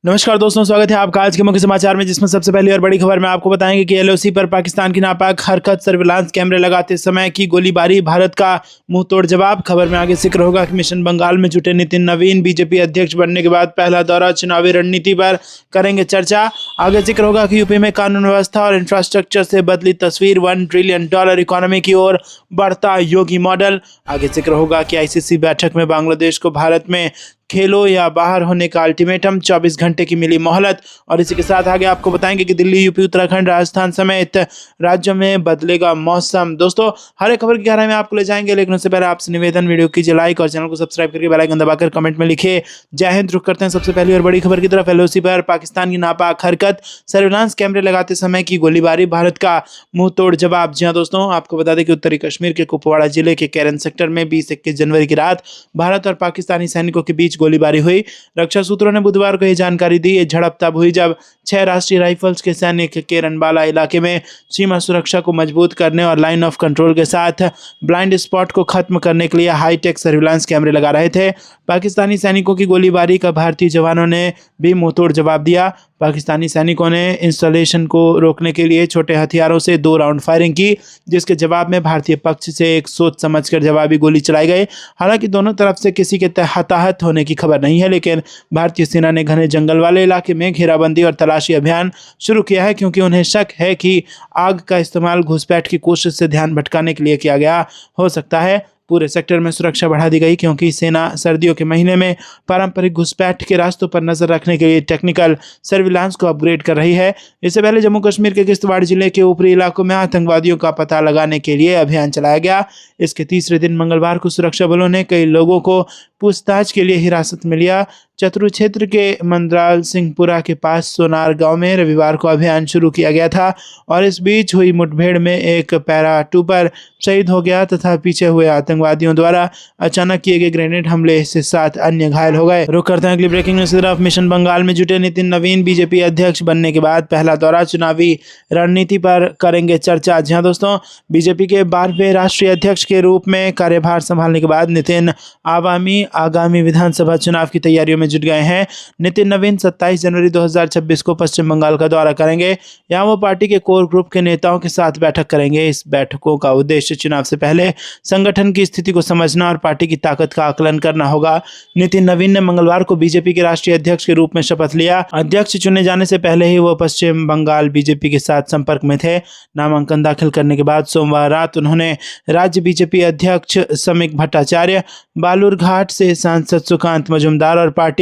नमस्कार दोस्तों, स्वागत है आपका आज के मुख्य समाचार में, जिसमें सबसे पहली और बड़ी खबर में आपको बताएंगे कि एलओसी पर पाकिस्तान की नापाक हरकत, सर्विलांस कैमरे लगाते समय की गोलीबारी, भारत का मुंह तोड़ जवाब। खबर में आगे जिक्र होगा कि मिशन बंगाल में जुटे नितिन नवीन, बीजेपी अध्यक्ष बनने के बाद पहला दौरा, चुनावी रणनीति पर करेंगे चर्चा। आगे जिक्र होगा कि यूपी में कानून व्यवस्था और इंफ्रास्ट्रक्चर से बदली तस्वीर, $1 ट्रिलियन इकोनॉमी की ओर बढ़ता योगी मॉडल। आगे जिक्र होगा कि आईसीसी बैठक में बांग्लादेश को भारत में खेलो या बाहर होने का अल्टीमेटम, 24 घंटे की मिली मोहलत। और इसी के साथ आगे आपको बताएंगे कि दिल्ली, यूपी, उत्तराखंड, राजस्थान समेत राज्यों में बदलेगा मौसम। दोस्तों, हर एक खबर की गहराई में आपको ले जाएंगे, लेकिन उससे पहले आपसे निवेदन, वीडियो कीजिए लाइक और चैनल को सब्सक्राइब करके बेल आइकन दबाकर कमेंट में लिखिए जय हिंद। रुक करते हैं सबसे पहली और बड़ी खबर की तरफ। एलओसी पर पाकिस्तान की नापाक हरकत, सर्विलांस कैमरे लगाते समय की गोलीबारी, भारत का मुंह तोड़ जवाब। जी हाँ दोस्तों, आपको बता दें कि उत्तरी कश्मीर के कुपवाड़ा जिले के कैरन सेक्टर में 20-21 जनवरी की रात भारत और पाकिस्तानी सैनिकों के बीच गोलीबारी हुई। रक्षा सूत्रों ने बुधवार को यह जानकारी दी। ये झड़प तब हुई जब 6 राष्ट्रीय राइफल्स के सैनिक केरनबाला इलाके में सीमा सुरक्षा को मजबूत करने और लाइन ऑफ कंट्रोल के साथ ब्लाइंड स्पॉट को खत्म करने के लिए हाईटेक सर्विलांस कैमरे लगा रहे थे। पाकिस्तानी सैनिकों की गोलीबारी का भारतीय जवानों ने भी मुंहतोड़ जवाब दिया। पाकिस्तानी सैनिकों ने इंस्टॉलेशन को रोकने के लिए छोटे हथियारों से 2 राउंड फायरिंग की, जिसके जवाब में भारतीय पक्ष से एक सोच समझकर जवाबी गोली चलाई गई। हालांकि दोनों तरफ से किसी के हताहत होने की खबर नहीं है, लेकिन भारतीय सेना ने घने जंगल वाले इलाके में घेराबंदी और तलाशी अभियान शुरू किया है, क्योंकि उन्हें शक है कि आग का इस्तेमाल घुसपैठ की कोशिश से ध्यान भटकाने के लिए किया गया हो सकता है। पूरे सेक्टर में सुरक्षा बढ़ा दी गई, क्योंकि सेना सर्दियों के महीने में पारंपरिक घुसपैठ के रास्तों पर नजर रखने के लिए टेक्निकल सर्विलांस को अपग्रेड कर रही है। इससे पहले जम्मू कश्मीर के किश्तवाड़ जिले के ऊपरी इलाकों में आतंकवादियों का पता लगाने के लिए अभियान चलाया गया। इसके तीसरे दिन मंगलवार को सुरक्षा बलों ने कई लोगों को पूछताछ के लिए हिरासत में लिया। चतरू क्षेत्र के मंदराल सिंहपुरा के पास सोनार गांव में रविवार को अभियान शुरू किया गया था, और इस बीच हुई मुठभेड़ में एक पैरा ट्रूपर शहीद हो गया तथा पीछे हुए आतंकवादियों द्वारा अचानक किए गए ग्रेनेड हमले से 7 अन्य घायल हो गए। रुक करते हैं अगली ब्रेकिंग न्यूज की तरफ। मिशन बंगाल में जुटे नितिन नवीन, बीजेपी अध्यक्ष बनने के बाद पहला दौरा, चुनावी रणनीति पर करेंगे चर्चा। जी हाँ दोस्तों, बीजेपी के 12वें राष्ट्रीय अध्यक्ष के रूप में कार्यभार संभालने के बाद नितिन आगामी विधानसभा चुनाव की तैयारियों में जुट गए हैं। नितिन नवीन 27 जनवरी 2026 को पश्चिम बंगाल का दौरा करेंगे। यहाँ वो पार्टी के कोर ग्रुप के नेताओं के साथ बैठक करेंगे। इस बैठकों का उद्देश्य चुनाव से पहले संगठन की स्थिति को समझना और पार्टी की ताकत का आकलन करना होगा। नितिन नवीन ने मंगलवार को बीजेपी के राष्ट्रीय अध्यक्ष के रूप में शपथ लिया। अध्यक्ष चुने जाने से पहले ही वो पश्चिम बंगाल बीजेपी के साथ संपर्क में थे। नामांकन दाखिल करने के बाद सोमवार रात उन्होंने राज्य बीजेपी अध्यक्ष समीक भट्टाचार्य, बालूरघाट से सांसद सुकांत मजूमदार और पार्टी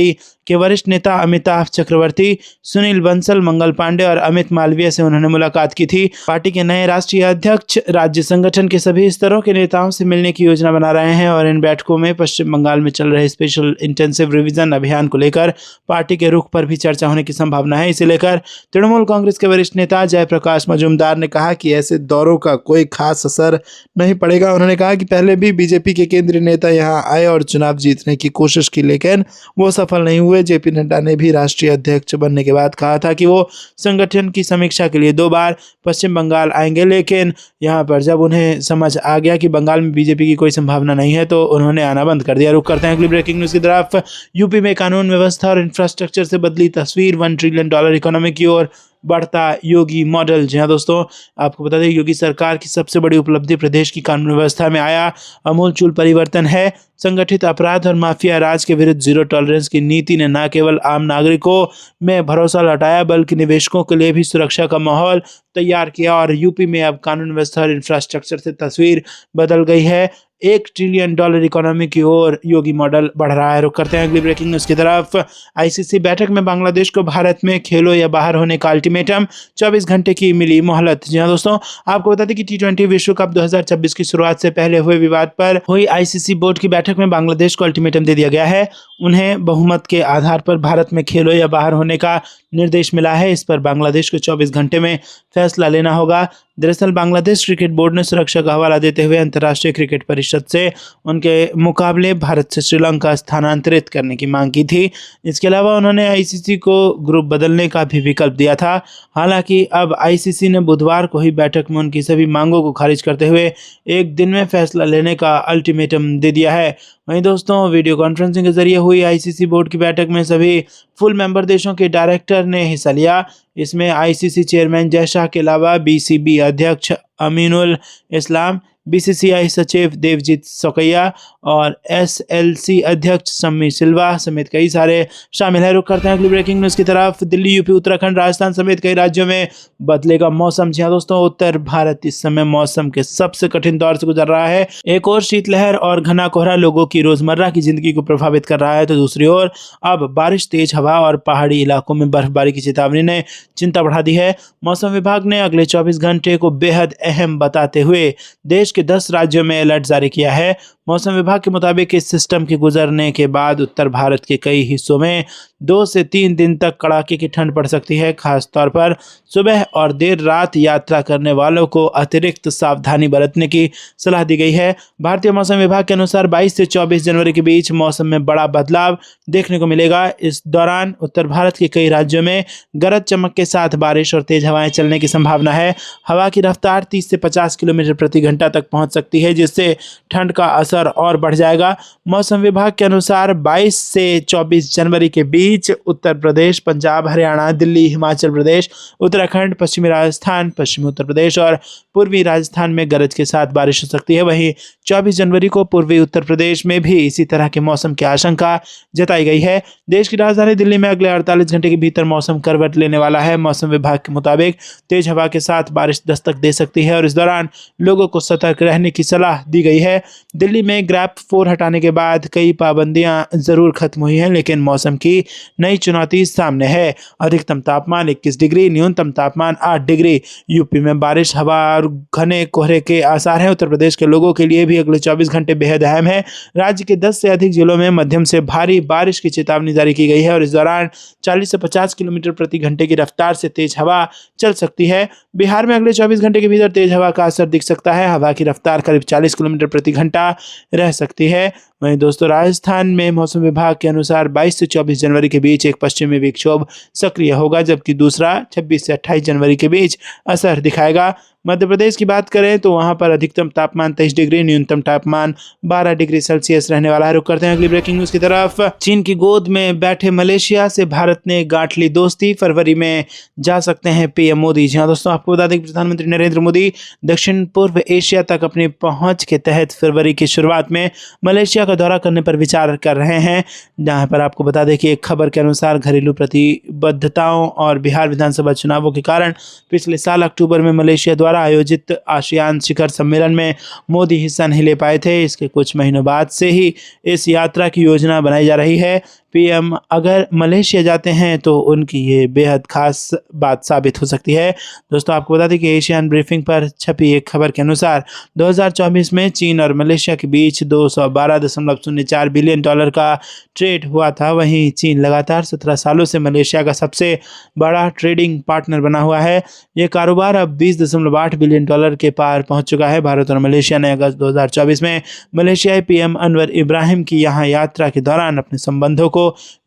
के वरिष्ठ नेता अमिताभ चक्रवर्ती, सुनील बंसल, मंगल पांडे और अमित मालवीय से उन्होंने मुलाकात की थी। पार्टी के नए राष्ट्रीय अध्यक्ष राज्य संगठन के सभी स्तरों के नेताओं से मिलने की योजना बना रहे हैं, और इन बैठकों में पश्चिम बंगाल में चल रहे स्पेशल इंटेंसिव रिवीजन अभियान को लेकर पार्टी के रुख पर भी चर्चा होने की संभावना है। इसे लेकर तृणमूल कांग्रेस के वरिष्ठ नेता जयप्रकाश मजूमदार ने कहा कि ऐसे दौरों का कोई खास असर नहीं पड़ेगा। उन्होंने कहा कि पहले भी बीजेपी के केंद्रीय नेता यहाँ आए और चुनाव जीतने की कोशिश की, लेकिन वो सफल नहीं हुए। जेपी नड्डा ने भी राष्ट्रीय अध्यक्ष बनने के बाद कहा था कि वो संगठन की समीक्षा के लिए 2 बार पश्चिम बंगाल आएंगे, लेकिन यहाँ पर जब उन्हें समझ आ गया कि बंगाल में बीजेपी की कोई संभावना नहीं है, तो उन्होंने आना बंद कर दिया। रुक करते हैं अगली ब्रेकिंग न्यूज की तरफ। यूपी में कानून व्यवस्था और इंफ्रास्ट्रक्चर से बदली तस्वीर, $1 ट्रिलियन इकोनॉमी की ओर बढ़ता योगी मॉडल। जी हाँ दोस्तों, आपको बता दें योगी सरकार की सबसे बड़ी उपलब्धि प्रदेश की कानून व्यवस्था में आया आमूलचूल परिवर्तन है। संगठित अपराध और माफिया राज के विरुद्ध जीरो टॉलरेंस की नीति ने न केवल आम नागरिकों में भरोसा लौटाया, बल्कि निवेशकों के लिए भी सुरक्षा का माहौल तैयार किया। और यूपी में अब कानून व्यवस्था और इंफ्रास्ट्रक्चर से तस्वीर बदल गई है। $1 ट्रिलियन इकोनॉमी की ओर योगी मॉडल बढ़ रहा है। रुक करते हैं अगली ब्रेकिंग न्यूज की तरफ। आईसीसी बैठक में बांग्लादेश को भारत में खेलो या बाहर होने का अल्टीमेटम, 24 घंटे की मिली मोहलत। जी हाँ दोस्तों, आपको बता दें कि T20 विश्व कप 2026 की शुरुआत से पहले हुए विवाद पर हुई आईसीसी बोर्ड की बैठक में बांग्लादेश को अल्टीमेटम दे दिया गया है। उन्हें बहुमत के आधार पर भारत में खेलो या बाहर होने का निर्देश मिला है। इस पर बांग्लादेश को 24 घंटे में फैसला लेना होगा। दरअसल बांग्लादेश क्रिकेट बोर्ड ने सुरक्षा का हवाला देते हुए अंतर्राष्ट्रीय क्रिकेट परिषद से उनके मुकाबले भारत से श्रीलंका स्थानांतरित करने की मांग की थी। इसके अलावा उन्होंने आईसीसी को ग्रुप बदलने का भी विकल्प दिया था। हालांकि अब आईसीसी ने बुधवार को ही बैठक में उनकी सभी मांगों को खारिज करते हुए एक दिन में फैसला लेने का अल्टीमेटम दे दिया है। वहीं दोस्तों, वीडियो कॉन्फ्रेंसिंग के जरिए हुई आईसीसी बोर्ड की बैठक में सभी फुल मेंबर देशों के डायरेक्टर ने हिस्सा लिया। इसमें आईसीसी चेयरमैन जय शाह के अलावा बीसीबी अध्यक्ष अमीनुल इस्लाम, बीसीसीआई सचिव देवजीत सोकैया और एसएलसी अध्यक्ष सम्मी सिल्वा समेत कई सारे शामिल हैं। रुक करते हैं अगली ब्रेकिंग न्यूज़ की तरफ। दिल्ली, यूपी, उत्तराखंड, राजस्थान समेत कई राज्यों में बदलेगा मौसम। जी हाँ दोस्तों, उत्तर भारत इस समय मौसम के सबसे कठिन दौर से गुजर रहा है। एक और शीतलहर और घना कोहरा लोगों की रोजमर्रा की जिंदगी को प्रभावित कर रहा है, तो दूसरी ओर अब बारिश, तेज हवा और पहाड़ी इलाकों में बर्फबारी की चेतावनी ने चिंता बढ़ा दी है। मौसम विभाग ने अगले 24 घंटे को बेहद अहम बताते हुए देश के 10 राज्यों में अलर्ट जारी किया है। मौसम विभाग के मुताबिक इस सिस्टम के गुजरने के बाद उत्तर भारत के कई हिस्सों में 2 से 3 दिन तक कड़ाके की ठंड पड़ सकती है। खासतौर पर सुबह और देर रात यात्रा करने वालों को अतिरिक्त सावधानी बरतने की सलाह दी गई है। भारतीय मौसम विभाग के अनुसार 22 से 24 जनवरी के बीच मौसम में बड़ा बदलाव देखने को मिलेगा। इस दौरान उत्तर भारत के कई राज्यों में गरज चमक के साथ बारिश और तेज हवाएं चलने की संभावना है। हवा की रफ्तार 30 से 50 किलोमीटर प्रति घंटा तक पहुंच सकती है, जिससे ठंड का असर और बढ़ जाएगा। मौसम विभाग के अनुसार 22 से 24 जनवरी के बीच उत्तर प्रदेश, पंजाब, हरियाणा, दिल्ली, हिमाचल प्रदेश, उत्तराखंड, पश्चिमी राजस्थान, पश्चिमी उत्तर प्रदेश और पूर्वी राजस्थान में गरज के साथ बारिश हो सकती है। वहीं 24 जनवरी को पूर्वी उत्तर प्रदेश में भी इसी तरह के मौसम की आशंका जताई गई है। देश की राजधानी दिल्ली में अगले 48 घंटे के भीतर मौसम करवट लेने वाला है। मौसम विभाग के मुताबिक तेज हवा के साथ बारिश दस्तक दे सकती है और इस दौरान लोगों को सतर्क रहने की सलाह दी गई है। दिल्ली में ग्रैप 4 हटाने के बाद कई पाबंदियां जरूर खत्म हुई हैं, लेकिन मौसम की नई चुनौती सामने है। अधिकतम तापमान 21 डिग्री, न्यूनतम तापमान 8 डिग्री। यूपी में बारिश, हवा और घने कोहरे के आसार हैं। उत्तर प्रदेश के लोगों के लिए भी अगले 24 घंटे बेहद अहम है। राज्य के 10 से अधिक जिलों में मध्यम से भारी बारिश की चेतावनी जारी की गई है और इस दौरान 40 से 50 किलोमीटर प्रति घंटे की रफ्तार से तेज हवा चल सकती है। बिहार में अगले 24 घंटे के भीतर तेज हवा का असर दिख सकता है। हवा की रफ्तार करीब 40 किलोमीटर प्रति घंटा रह सकती है। वहीं दोस्तों, राजस्थान में मौसम विभाग के अनुसार 22 से 24 जनवरी के बीच एक पश्चिमी विक्षोभ सक्रिय होगा, जबकि दूसरा 26 से 28 जनवरी के बीच असर दिखाएगा। मध्य प्रदेश की बात करें तो वहां पर अधिकतम तापमान 23 डिग्री, न्यूनतम तापमान 12 डिग्री सेल्सियस रहने वाला है। रुक करते हैं अगली ब्रेकिंग न्यूज की तरफ। चीन की गोद में बैठे मलेशिया से भारत ने गांठ ली दोस्ती, फरवरी में जा सकते हैं पीएम मोदी। जी हाँ दोस्तों, आपको बता दें कि प्रधानमंत्री नरेंद्र मोदी दक्षिण पूर्व एशिया तक अपनी पहुंच के तहत फरवरी की शुरुआत में मलेशिया का दौरा करने पर विचार कर रहे हैं। जहां पर आपको बता दें कि एक खबर के अनुसार घरेलू प्रतिबद्धताओं और बिहार विधानसभा चुनावों के कारण पिछले साल अक्टूबर में मलेशिया द्वारा आयोजित आसियान शिखर सम्मेलन में मोदी हिस्सा नहीं ले पाए थे। इसके कुछ महीनों बाद से ही इस यात्रा की योजना बनाई जा रही है। पीएम अगर मलेशिया जाते हैं तो उनकी ये बेहद खास बात साबित हो सकती है। दोस्तों, आपको बता दें कि एशियन ब्रीफिंग पर छपी एक खबर के अनुसार 2024 में चीन और मलेशिया के बीच $212.04 बिलियन का ट्रेड हुआ था। वहीं चीन लगातार 17 सालों से मलेशिया का सबसे बड़ा ट्रेडिंग पार्टनर बना हुआ है। ये कारोबार अब $20.8 बिलियन के पार पहुंच चुका है। भारत और मलेशिया ने अगस्त 2024 में मलेशियाई पीएम अनवर इब्राहिम की यहाँ यात्रा के दौरान अपने संबंधों को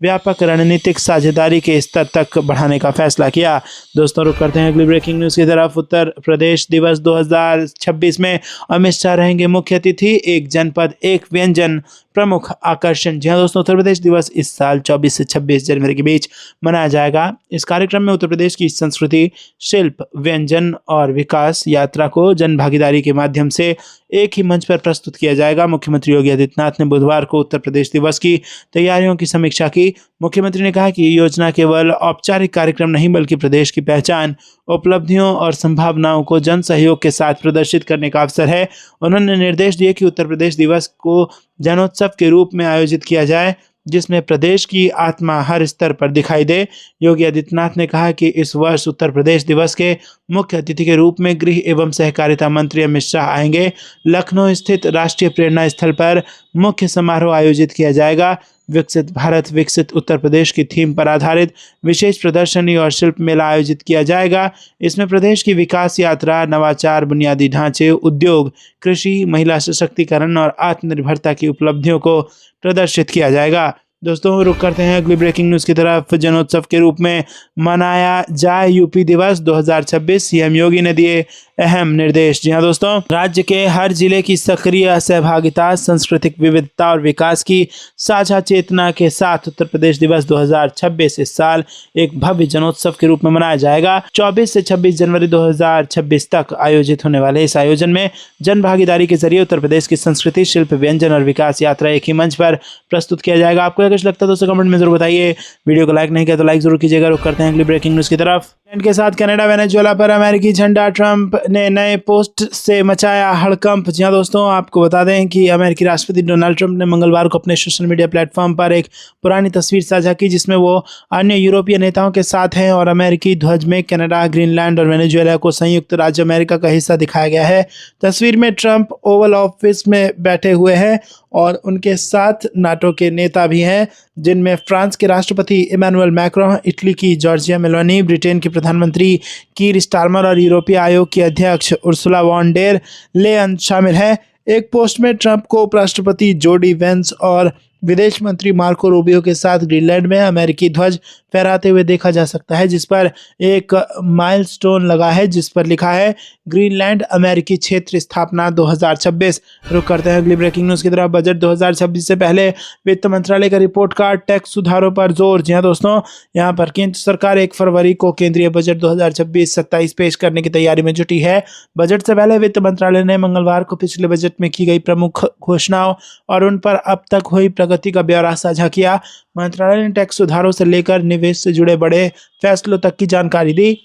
व्यापक रणनीतिक साझेदारी के स्तर तक बढ़ाने का फैसला किया। दोस्तों, रुक करते हैं अगली ब्रेकिंग न्यूज की तरफ। उत्तर प्रदेश दिवस 2026 में अमित शाह रहेंगे मुख्य अतिथि। एक जनपद एक व्यंजन प्रमुख आकर्षण। जी हाँ दोस्तों, उत्तर प्रदेश दिवस इस साल 24 से 26 जनवरी के बीच मनाया जाएगा। इस कार्यक्रम में उत्तर प्रदेश की संस्कृति, शिल्प, व्यंजन और विकास यात्रा को जन भागीदारी के माध्यम से एक ही मंच पर प्रस्तुत किया जाएगा। मुख्यमंत्री योगी आदित्यनाथ ने बुधवार को उत्तर प्रदेश दिवस की तैयारियों की समीक्षा की। मुख्यमंत्री ने कहा कि ये योजना केवल औपचारिक कार्यक्रम नहीं बल्कि प्रदेश की पहचान, उपलब्धियों और संभावनाओं को जन सहयोग के साथ प्रदर्शित करने का अवसर है। उन्होंने निर्देश दिए कि उत्तर प्रदेश दिवस को जनोत्सव के रूप में आयोजित किया जाए, जिसमें प्रदेश की आत्मा हर स्तर पर दिखाई दे। योगी आदित्यनाथ ने कहा कि इस वर्ष उत्तर प्रदेश दिवस के मुख्य अतिथि के रूप में गृह एवं सहकारिता मंत्री अमित शाह आएंगे। लखनऊ स्थित राष्ट्रीय प्रेरणा स्थल पर मुख्य समारोह आयोजित किया जाएगा। विकसित भारत विकसित उत्तर प्रदेश की थीम पर आधारित विशेष प्रदर्शनी और शिल्प मेला आयोजित किया जाएगा। इसमें प्रदेश की विकास यात्रा, नवाचार, बुनियादी ढांचे, उद्योग, कृषि, महिला सशक्तिकरण और आत्मनिर्भरता की उपलब्धियों को प्रदर्शित किया जाएगा। दोस्तों रुक करते हैं अगली ब्रेकिंग न्यूज़ की तरफ। जनोत्सव के रूप में मनाया जाए यूपी दिवस 2026, सीएम योगी ने दिए अहम निर्देश। जी हाँ दोस्तों, राज्य के हर जिले की सक्रिय सहभागिता, सांस्कृतिक विविधता और विकास की साझा चेतना के साथ उत्तर प्रदेश दिवस 2026 इस साल एक भव्य जनोत्सव के रूप में मनाया जाएगा। 24 से 26 जनवरी 2026 तक आयोजित होने वाले इस आयोजन में जन भागीदारी के जरिए उत्तर प्रदेश की संस्कृति, शिल्प, व्यंजन और विकास यात्रा एक ही मंच पर प्रस्तुत किया जाएगा। आपको कुछ लगता है दोस्तों कमेंट में जरूर बताइए। वीडियो को लाइक नहीं किया तो लाइक जरूर कीजिएगा। रुक करते हैं अगली ब्रेकिंग न्यूज़ की तरफ। के साथ कनाडा वेनेजुएला पर अमेरिकी झंडा, ट्रंप ने नए पोस्ट से मचाया हड़कंप। जी हाँ दोस्तों, आपको बता दें कि अमेरिकी राष्ट्रपति डोनाल्ड ट्रंप ने मंगलवार को अपने सोशल मीडिया प्लेटफॉर्म पर एक पुरानी तस्वीर साझा की जिसमें वो अन्य यूरोपीय नेताओं के साथ हैं और अमेरिकी ध्वज में कनाडा, ग्रीनलैंड और वेनेजुएला को संयुक्त राज्य अमेरिका का हिस्सा दिखाया गया है। तस्वीर में ट्रंप ओवल ऑफिस में बैठे हुए हैं और उनके साथ नाटो के नेता भी हैं, जिनमें फ्रांस के राष्ट्रपति इमैनुअल मैक्रोन, इटली की जॉर्जिया मेलोनी, ब्रिटेन के प्रधानमंत्री कीर स्टारमर और यूरोपीय आयोग की अध्यक्ष उर्सुला वॉन डेर लेयन शामिल हैं। एक पोस्ट में ट्रंप को उपराष्ट्रपति जोडी वेंस और विदेश मंत्री मार्को रूबियो के साथ ग्रीनलैंड में अमेरिकी ध्वज फहराते हुए देखा जा सकता है, जिस पर एक माइलस्टोन लगा है जिस पर लिखा है ग्रीनलैंड अमेरिकी क्षेत्र स्थापना 2026। रुक करते हैं अगली ब्रेकिंग न्यूज़ की तरफ। बजट 2026 से पहले वित्त मंत्रालय का रिपोर्ट कार्ड, टैक्स सुधारों पर जोर। जी हाँ दोस्तों, यहाँ पर केंद्र सरकार 1 फरवरी को केंद्रीय बजट 2026-27 पेश करने की तैयारी में जुटी है। बजट से पहले वित्त मंत्रालय ने मंगलवार को पिछले बजट में की गई प्रमुख घोषणाओं और उन पर अब तक हुई प्रगति का ब्यौरा साझा किया। मंत्रालय ने टैक्स सुधारों से लेकर निवेश से जुड़े बड़े फैसलों तक की जानकारी दी।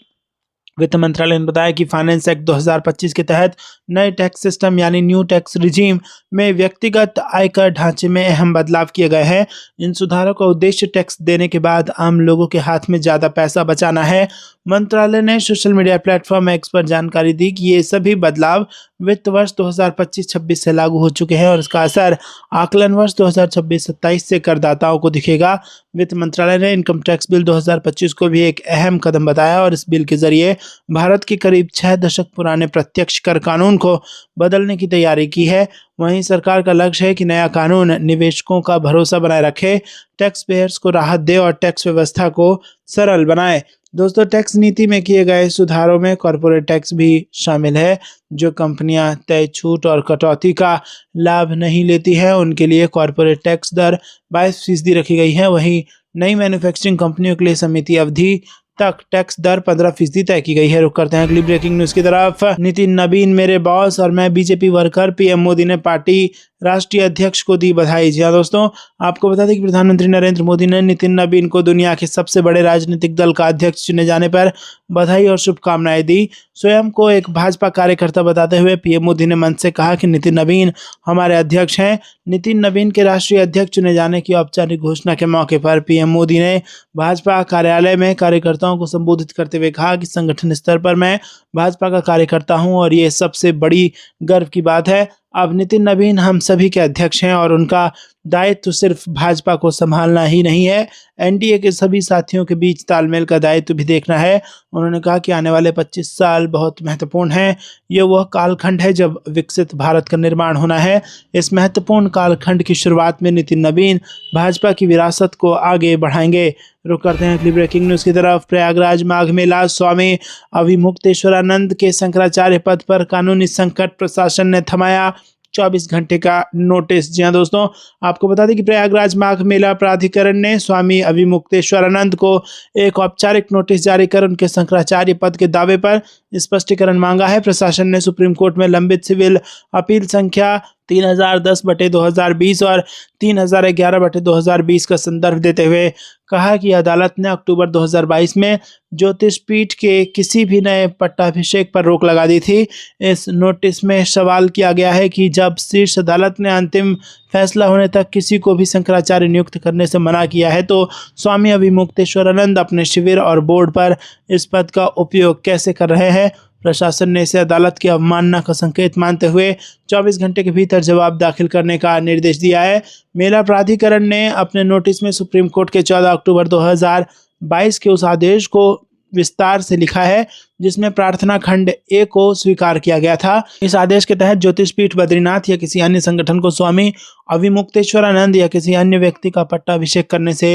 वित्त मंत्रालय ने बताया कि फाइनेंस एक्ट 2025 के तहत नए टैक्स सिस्टम यानी न्यू टैक्स रिजीम में व्यक्तिगत आयकर ढांचे में अहम बदलाव किए गए हैं। इन सुधारों का उद्देश्य टैक्स देने के बाद आम लोगों के हाथ में ज़्यादा पैसा बचाना है। मंत्रालय ने सोशल मीडिया प्लेटफॉर्म एक्स पर जानकारी दी कि ये सभी बदलाव वित्त वर्ष 2025-26 से लागू हो चुके हैं और इसका असर आकलन वर्ष 2026-27 से करदाताओं को दिखेगा। वित्त मंत्रालय ने इनकम टैक्स बिल 2025 को भी एक अहम कदम बताया और इस बिल के जरिए भारत के करीब 6 दशक पुराने प्रत्यक्ष कर कानून को बदलने की तैयारी की है। वहीं सरकार का लक्ष्य है कि नया कानून निवेशकों का भरोसा बनाए रखे, टैक्स पेयर्स को राहत दे और टैक्स व्यवस्था को सरल बनाए। दोस्तों, टैक्स नीति में किए गए सुधारों में कॉर्पोरेट टैक्स भी शामिल है। जो कंपनियां तय छूट और कटौती का लाभ नहीं लेती हैं उनके लिए कॉर्पोरेट टैक्स दर 22% रखी गई है। वहीं नई मैन्युफैक्चरिंग कंपनियों के लिए समिति अवधि तक टैक्स दर 15% तय की गई है। रुक करते हैं अगली ब्रेकिंग न्यूज़ की तरफ। नितिन नवीन मेरे बॉस और मैं बीजेपी वर्कर, पीएम मोदी ने पार्टी राष्ट्रीय अध्यक्ष को दी बधाई। जी हाँ दोस्तों, आपको बता दें कि प्रधानमंत्री नरेंद्र मोदी ने नितिन नवीन को दुनिया के सबसे बड़े राजनीतिक दल का अध्यक्ष चुने जाने पर बधाई और शुभकामनाएं दी। स्वयं को एक भाजपा कार्यकर्ता बताते हुए पीएम मोदी ने मंच से कहा कि नितिन नवीन हमारे अध्यक्ष हैं। नितिन नवीन के राष्ट्रीय अध्यक्ष चुने जाने की औपचारिक घोषणा के मौके पर पीएम मोदी ने भाजपा कार्यालय में कार्यकर्ताओं को संबोधित करते हुए कहा कि संगठन स्तर पर मैं भाजपा का कार्यकर्ता हूं और ये सबसे बड़ी गर्व की बात है। अब नितिन नवीन हम सभी के अध्यक्ष हैं और उनका दायित्व सिर्फ भाजपा को संभालना ही नहीं है, एनडीए के सभी साथियों के बीच तालमेल का दायित्व भी देखना है। उन्होंने कहा कि आने वाले 25 साल बहुत महत्वपूर्ण हैं। ये वह कालखंड है जब विकसित भारत का निर्माण होना है। इस महत्वपूर्ण कालखंड की शुरुआत में नितिन नवीन भाजपा की विरासत को आगे बढ़ाएंगे। रुक करते हैं अगली ब्रेकिंग न्यूज़ की तरफ। प्रयागराज माघ मेला, स्वामी अभिमुक्तेश्वरानंद के शंकराचार्य पद पर कानूनी संकट, प्रशासन ने थमाया 24 घंटे का नोटिस। जी हाँ दोस्तों, आपको बता दें कि प्रयागराज माघ मेला प्राधिकरण ने स्वामी अभिमुक्तेश्वरानंद को एक औपचारिक नोटिस जारी कर उनके शंकराचार्य पद के दावे पर स्पष्टीकरण मांगा है। प्रशासन ने सुप्रीम कोर्ट में लंबित सिविल अपील संख्या 3010/2020 और 3011/2020 का संदर्भ देते हुए कहा कि अदालत ने अक्टूबर 2022 में ज्योतिष पीठ के किसी भी नए पट्टाभिषेक पर रोक लगा दी थी। इस नोटिस में सवाल किया गया है कि जब शीर्ष अदालत ने अंतिम फैसला होने तक किसी को भी शंकराचार्य नियुक्त करने से मना किया है तो स्वामी अभिमुक्तेश्वरानंद अपने शिविर और बोर्ड पर इस पद का उपयोग कैसे कर रहे हैं। प्रशासन ने इसे अदालत की अवमानना का संकेत मानते हुए 24 घंटे के भीतर जवाब दाखिल करने का निर्देश दिया है। मेला प्राधिकरण ने अपने नोटिस में सुप्रीम कोर्ट के 14 अक्टूबर 2022 के उस आदेश को विस्तार से लिखा है जिसमें प्रार्थना खंड ए को स्वीकार किया गया था। इस आदेश के तहत ज्योतिष पीठ बद्रीनाथ या किसी अन्य संगठन को स्वामी अविमुक्तेश्वरानंद या किसी अन्य व्यक्ति का पट्टाभिषेक करने से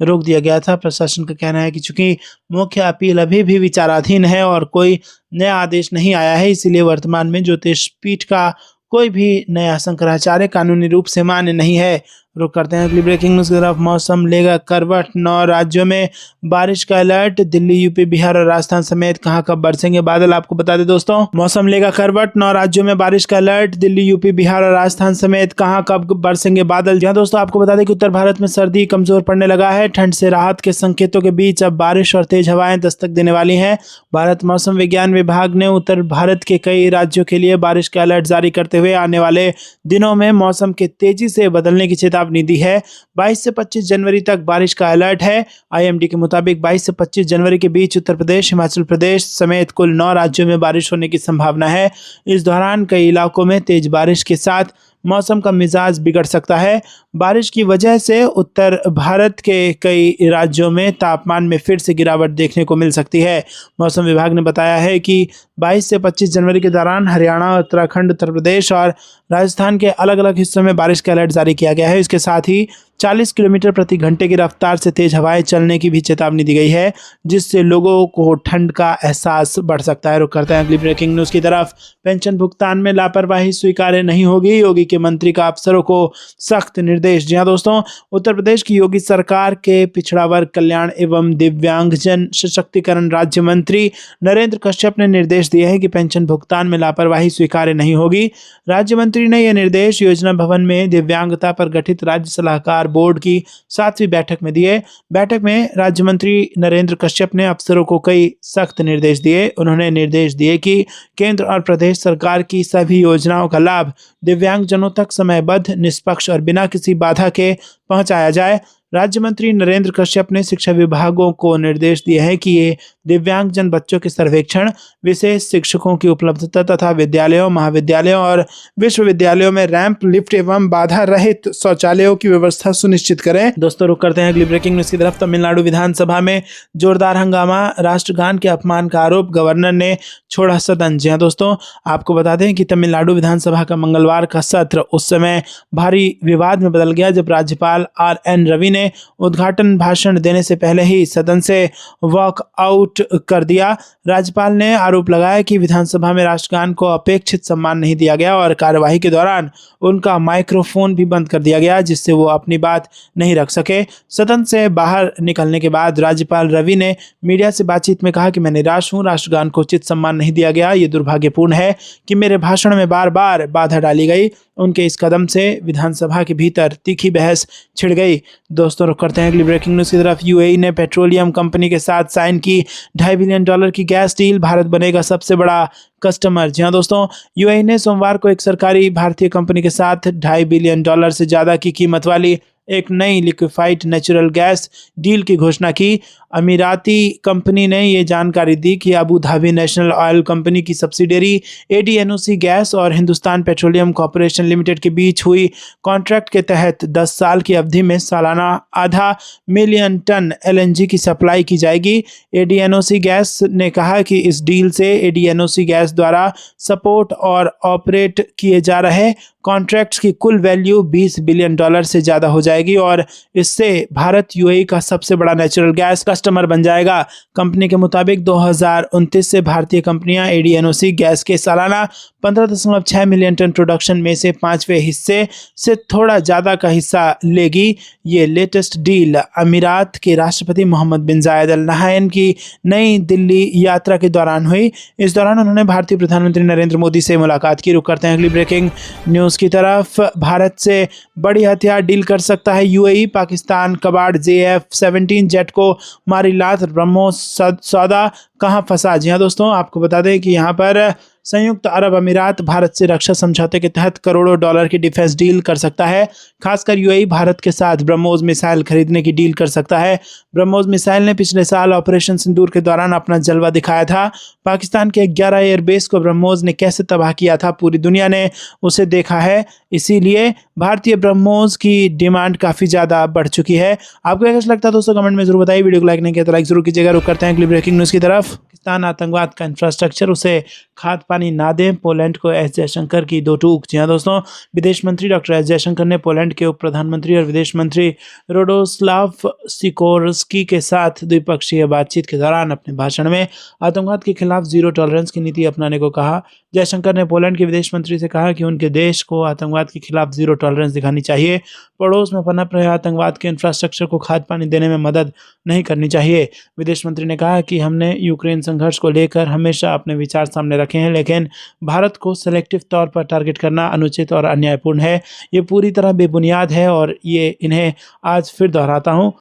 रोक दिया गया था। प्रशासन का कहना है कि चूंकि मुख्य अपील अभी भी विचाराधीन है और कोई नया आदेश नहीं आया है, इसीलिए वर्तमान में ज्योतिष पीठ का कोई भी नया शंकराचार्य कानूनी रूप से मान्य नहीं है। रुक करते हैं अगली ब्रेकिंग न्यूज की तरफ। मौसम लेगा करवट, 9 राज्यों में बारिश का अलर्ट। दिल्ली, यूपी, बिहार और राजस्थान समेत कहां कब बरसेंगे बादल, आपको बता दें दोस्तों। मौसम लेगा करवट, 9 राज्यों में बारिश का अलर्ट। दिल्ली, यूपी, बिहार और राजस्थान समेत कहां कब बरसेंगे बादल। जहां दोस्तों आपको बता दें कि उत्तर भारत में सर्दी कमजोर पड़ने लगा है। ठंड से राहत के संकेतों के बीच अब बारिश और तेज हवाएं दस्तक देने वाली हैं। भारत मौसम विज्ञान विभाग ने उत्तर भारत के कई राज्यों के लिए बारिश का अलर्ट जारी करते हुए आने वाले दिनों में मौसम के तेजी से बदलने की चेतावनी दी है। 22 से 25 जनवरी तक बारिश का अलर्ट है। आईएमडी के मुताबिक 22 से 25 जनवरी के बीच उत्तर प्रदेश, हिमाचल प्रदेश समेत कुल 9 राज्यों में बारिश होने की संभावना है। इस दौरान कई इलाकों में तेज बारिश के साथ मौसम का मिजाज बिगड़ सकता है। बारिश की वजह से उत्तर भारत के कई राज्यों में तापमान में फिर से गिरावट देखने को मिल सकती है। मौसम विभाग ने बताया है कि 22 से 25 जनवरी के दौरान हरियाणा, उत्तराखंड, उत्तर प्रदेश और राजस्थान के अलग अलग हिस्सों में बारिश का अलर्ट जारी किया गया है। इसके साथ ही 40 किलोमीटर प्रति घंटे की रफ्तार से तेज हवाएं चलने की भी चेतावनी दी गई है, जिससे लोगों को ठंड का एहसास बढ़ सकता है। रुक करते हैं अगली ब्रेकिंग न्यूज की तरफ। पेंशन भुगतान में लापरवाही स्वीकार्य नहीं होगी, योगी के मंत्री का अफसरों को सख्त निर्देश। जी हां दोस्तों, उत्तर प्रदेश की योगी सरकार के पिछड़ा वर्ग कल्याण एवं दिव्यांगजन सशक्तिकरण राज्य मंत्री नरेंद्र कश्यप ने निर्देश दिए हैं कि पेंशन भुगतान में लापरवाही स्वीकार्य नहीं होगी। राज्य मंत्री ने यह निर्देश योजना भवन में दिव्यांगता पर गठित राज्य सलाहकार बोर्ड की 7वीं बैठक में दिए। बैठक में राज्य मंत्री नरेंद्र कश्यप ने अफसरों को कई सख्त निर्देश दिए। उन्होंने निर्देश दिए कि केंद्र और प्रदेश सरकार की सभी योजनाओं का लाभ दिव्यांगजनों तक समयबद्ध, निष्पक्ष और बिना किसी बाधा के पहुंचाया जाए। राज्य मंत्री नरेंद्र कश्यप ने शिक्षा विभागों को निर्देश दिए हैं कि ये दिव्यांगजन बच्चों के सर्वेक्षण, विशेष शिक्षकों की उपलब्धता तथा विद्यालयों, महाविद्यालयों और विश्वविद्यालयों में रैंप, लिफ्ट एवं बाधा रहित शौचालयों की व्यवस्था सुनिश्चित करें। दोस्तों रुक करते हैं अगली ब्रेकिंग न्यूज की तरफ। तमिलनाडु विधानसभा में जोरदार हंगामा, राष्ट्रगान के अपमान का आरोप, गवर्नर ने छोड़ा सदन। जी हाँ दोस्तों, आपको बता दें कि तमिलनाडु विधानसभा का मंगलवार का सत्र उस समय भारी विवाद में बदल गया जब राज्यपाल RN रवि ने उद्घाटन भाषण देने से पहले ही सदन से वॉक आउट कर दिया। राज्यपाल ने आरोप लगाया कि विधानसभा में राष्ट्रगान को अपेक्षित सम्मान नहीं दिया गया और कार्यवाही के दौरान उनका माइक्रोफोन भी बंद कर दिया गया, जिससे वो अपनी बात नहीं रख सके। सदन से बाहर निकलने के बाद राज्यपाल रवि ने मीडिया से बातचीत में कहा कि मैं निराश हूं, राष्ट्रगान को उचित सम्मान नहीं दिया गया। ये दुर्भाग्यपूर्ण है कि मेरे भाषण में बार बार बाधा डाली गई। उनके इस कदम से विधानसभा के भीतर तीखी बहस छिड़ गई। दोस्तों रुक करते हैं अगली ब्रेकिंग न्यूज की तरफ। यूएई ने पेट्रोलियम कंपनी के साथ साइन की $2.5 बिलियन की गैस डील, भारत बनेगा सबसे बड़ा कस्टमर। जी हाँ दोस्तों, यूएई ने सोमवार को एक सरकारी भारतीय कंपनी के साथ $2.5 बिलियन से ज्यादा की कीमत वाली एक नई लिक्विफाइड नेचुरल गैस डील की घोषणा की। अमीराती कंपनी ने ये जानकारी दी कि Abu Dhabi national oil company की सब्सिडियरी ADNOC गैस और हिंदुस्तान पेट्रोलियम कॉर्पोरेशन लिमिटेड के बीच हुई कॉन्ट्रैक्ट के तहत 10 साल की अवधि में सालाना 0.5 मिलियन टन LNG की सप्लाई की जाएगी। ADNOC गैस ने कहा कि इस डील से ADNOC गैस द्वारा सपोर्ट और ऑपरेट किए जा रहे कॉन्ट्रैक्ट्स की कुल वैल्यू $20 बिलियन से ज़्यादा हो जाएगी और इससे भारत यूएई का सबसे बड़ा नेचुरल गैस कस्टमर बन जाएगा। कंपनी के मुताबिक 2029 से भारतीय कंपनियां ADNOC गैस के सालाना 15.6 मिलियन टन प्रोडक्शन में से 5वें हिस्से से थोड़ा ज़्यादा का हिस्सा लेगी। ये लेटेस्ट डील अमीरात के राष्ट्रपति मोहम्मद बिन जायद अल नहायन की नई दिल्ली यात्रा के दौरान हुई। इस दौरान उन्होंने भारतीय प्रधानमंत्री नरेंद्र मोदी से मुलाकात की। रुक करते हैं अगली ब्रेकिंग न्यूज़ की तरफ। भारत से बड़ी हथियार डील कर सकता है यूएई, पाकिस्तान कबाड़ JF-17 जेट को मारी लात, ब्रह्मोस सौदा कहां फंसा। जी हाँ दोस्तों, आपको बता दें कि यहाँ पर संयुक्त अरब अमीरात भारत से रक्षा समझौते के तहत करोड़ों डॉलर की डिफेंस डील कर सकता है। खासकर यूएई भारत के साथ ब्रह्मोस मिसाइल खरीदने की डील कर सकता है। ब्रह्मोस मिसाइल ने पिछले साल ऑपरेशन सिंदूर के दौरान अपना जलवा दिखाया था। पाकिस्तान के 11 एयरबेस को ब्रह्मोस ने कैसे तबाह किया था, पूरी दुनिया ने उसे देखा है। इसीलिए भारतीय ब्रह्मोस की डिमांड काफ़ी ज़्यादा बढ़ चुकी है। आपको कैसा लगता है दोस्तों, कमेंट में जरूर बताइए। वीडियो को लाइक नहीं किया तो लाइक जरूर कीजिएगा। रुक करते हैं अगली ब्रेकिंग न्यूज़ की तरफ। पाकिस्तान आतंकवाद का इंफ्रास्ट्रक्चर उसे खाद पानी ना दें, पोलैंड को एस जयशंकर की दो टूक। जी हाँ दोस्तों, विदेश मंत्री डॉक्टर एस जयशंकर ने पोलैंड के उप प्रधानमंत्री और विदेश मंत्री रोडोस्लाव सिकोर्स्की के साथ द्विपक्षीय बातचीत के दौरान अपने भाषण में आतंकवाद के खिलाफ जीरो टॉलरेंस की नीति अपनाने को कहा। जयशंकर ने पोलैंड के विदेश मंत्री से कहा कि उनके देश को आतंकवाद के खिलाफ जीरो टॉलरेंस दिखानी चाहिए। पड़ोस में पनप रहे आतंकवाद के इंफ्रास्ट्रक्चर को खाद पानी देने में मदद नहीं करनी चाहिए। विदेश मंत्री ने कहा कि हमने यूक्रेन संघर्ष को लेकर हमेशा अपने विचार सामने रखे हैं, लेकिन भारत को सेलेक्टिव तौर पर टारगेट करना अनुचित और अन्यायपूर्ण है। ये पूरी तरह बेबुनियाद है और ये इन्हें आज फिर दोहराता हूँ।